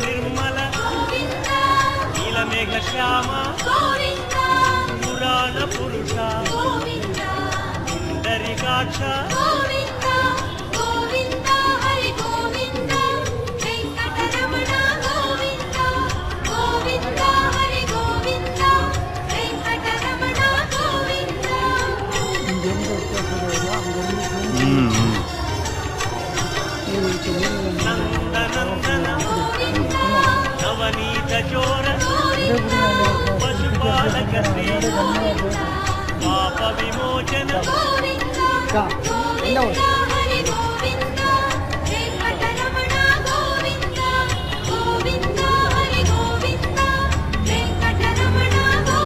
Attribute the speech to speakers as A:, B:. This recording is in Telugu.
A: నిర్మల నీలమేఘ శ్యామ పురాణ పురుష పుండరీకాక్ష నందనందన నవనీత చోర పశుపాలక శ్రీ పాప విమోచన